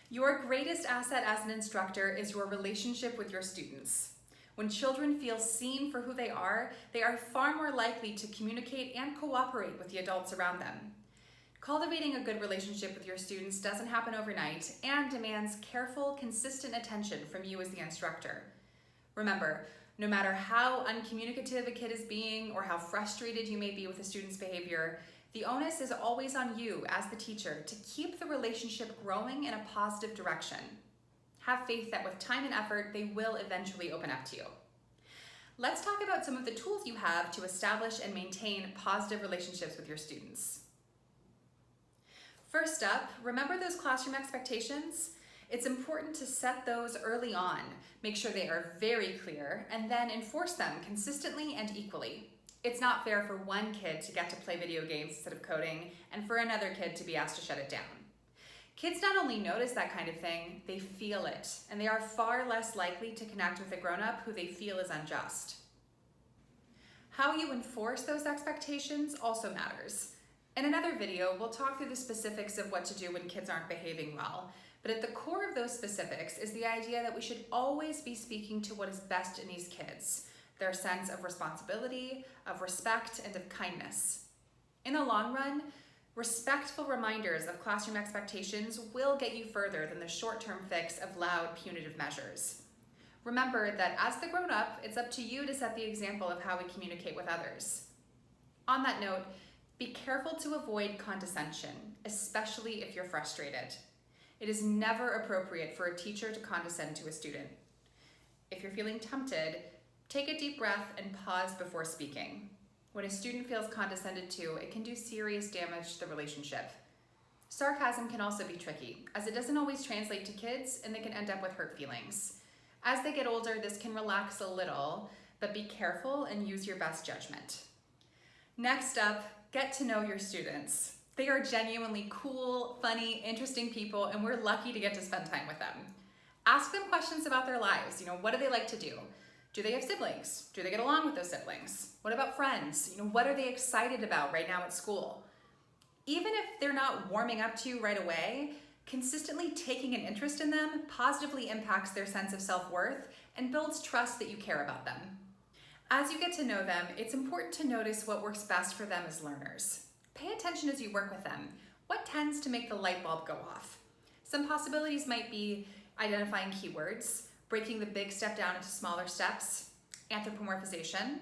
Your greatest asset as an instructor is your relationship with your students. When children feel seen for who they are far more likely to communicate and cooperate with the adults around them. Cultivating a good relationship with your students doesn't happen overnight and demands careful, consistent attention from you as the instructor. Remember, no matter how uncommunicative a kid is being or how frustrated you may be with a student's behavior, the onus is always on you as the teacher to keep the relationship growing in a positive direction. Have faith that with time and effort, they will eventually open up to you. Let's talk about some of the tools you have to establish and maintain positive relationships with your students. First up, remember those classroom expectations? It's important to set those early on, make sure they are very clear, and then enforce them consistently and equally. It's not fair for one kid to get to play video games instead of coding, and for another kid to be asked to shut it down. Kids not only notice that kind of thing, they feel it, and they are far less likely to connect with a grown-up who they feel is unjust. How you enforce those expectations also matters. In another video, we'll talk through the specifics of what to do when kids aren't behaving well, but at the core of those specifics is the idea that we should always be speaking to what is best in these kids, their sense of responsibility, of respect, and of kindness. In the long run, respectful reminders of classroom expectations will get you further than the short-term fix of loud, punitive measures. Remember that as the grown-up, it's up to you to set the example of how we communicate with others. On that note, be careful to avoid condescension, especially if you're frustrated. It is never appropriate for a teacher to condescend to a student. If you're feeling tempted, take a deep breath and pause before speaking. When a student feels condescended to, it can do serious damage to the relationship. Sarcasm can also be tricky, as it doesn't always translate to kids and they can end up with hurt feelings. As they get older, this can relax a little, but be careful and use your best judgment. Next up, get to know your students. They are genuinely cool, funny, interesting people, and we're lucky to get to spend time with them. Ask them questions about their lives. What do they like to do? Do they have siblings? Do they get along with those siblings? What about friends? What are they excited about right now at school? Even if they're not warming up to you right away, consistently taking an interest in them positively impacts their sense of self-worth and builds trust that you care about them. As you get to know them, it's important to notice what works best for them as learners. Pay attention as you work with them. What tends to make the light bulb go off? Some possibilities might be identifying keywords, breaking the big step down into smaller steps, anthropomorphization,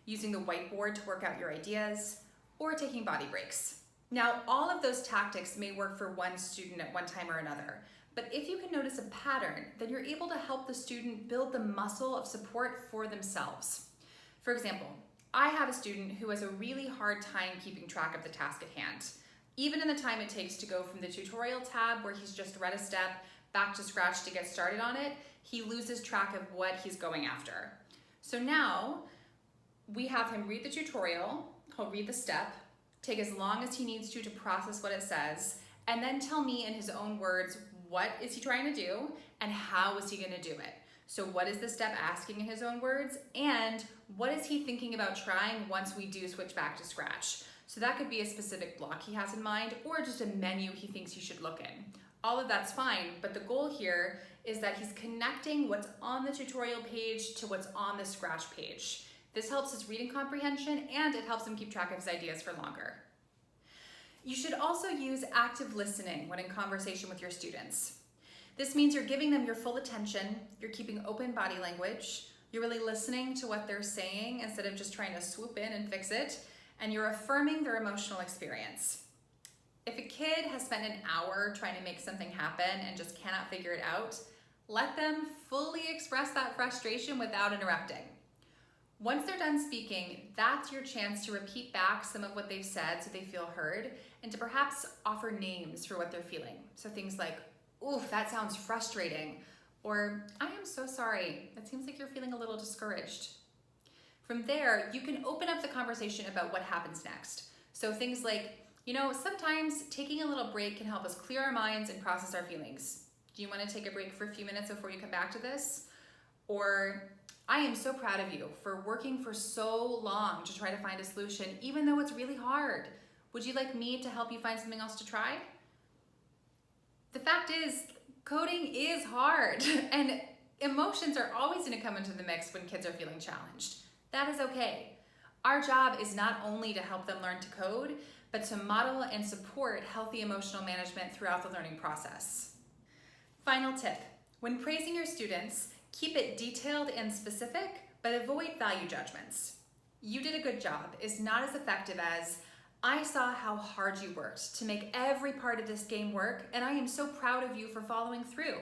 using the whiteboard to work out your ideas, or taking body breaks. Now, all of those tactics may work for one student at one time or another, but if you can notice a pattern, then you're able to help the student build the muscle of support for themselves. For example, I have a student who has a really hard time keeping track of the task at hand. Even in the time it takes to go from the tutorial tab where he's just read a step back to scratch to get started on it, he loses track of what he's going after. So now we have him read the tutorial, he'll read the step, take as long as he needs to process what it says, and then tell me in his own words, what is he trying to do and how is he gonna do it? So what is the step asking in his own words, and what is he thinking about trying once we do switch back to scratch? So that could be a specific block he has in mind or just a menu he thinks you should look in. All of that's fine, but the goal here is that he's connecting what's on the tutorial page to what's on the scratch page. This helps his reading comprehension and it helps him keep track of his ideas for longer. You should also use active listening when in conversation with your students. This means you're giving them your full attention, you're keeping open body language, you're really listening to what they're saying instead of just trying to swoop in and fix it, and you're affirming their emotional experience. If a kid has spent an hour trying to make something happen and just cannot figure it out, let them fully express that frustration without interrupting. Once they're done speaking, that's your chance to repeat back some of what they've said so they feel heard, and to perhaps offer names for what they're feeling. So things like, "Ooh, that sounds frustrating," or "I am so sorry, it seems like you're feeling a little discouraged." From there, you can open up the conversation about what happens next. So things like, sometimes taking a little break can help us clear our minds and process our feelings. Do you want to take a break for a few minutes before you come back to this? Or, "I am so proud of you for working for so long to try to find a solution, even though it's really hard. Would you like me to help you find something else to try?" The fact is, Coding is hard, and emotions are always going to come into the mix when kids are feeling challenged. That is okay. Our job is not only to help them learn to code, but to model and support healthy emotional management throughout the learning process. Final tip, when praising your students, keep it detailed and specific, but avoid value judgments. "You did a good job" is not as effective as "I saw how hard you worked to make every part of this game work, and I am so proud of you for following through."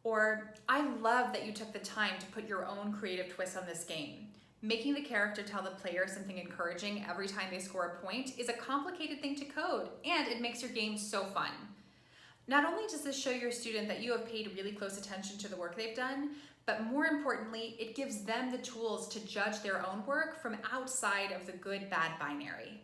Or, "I love that you took the time to put your own creative twist on this game." Making the character tell the player something encouraging every time they score a point is a complicated thing to code, and it makes your game so fun. Not only does this show your student that you have paid really close attention to the work they've done, but more importantly, it gives them the tools to judge their own work from outside of the good-bad binary.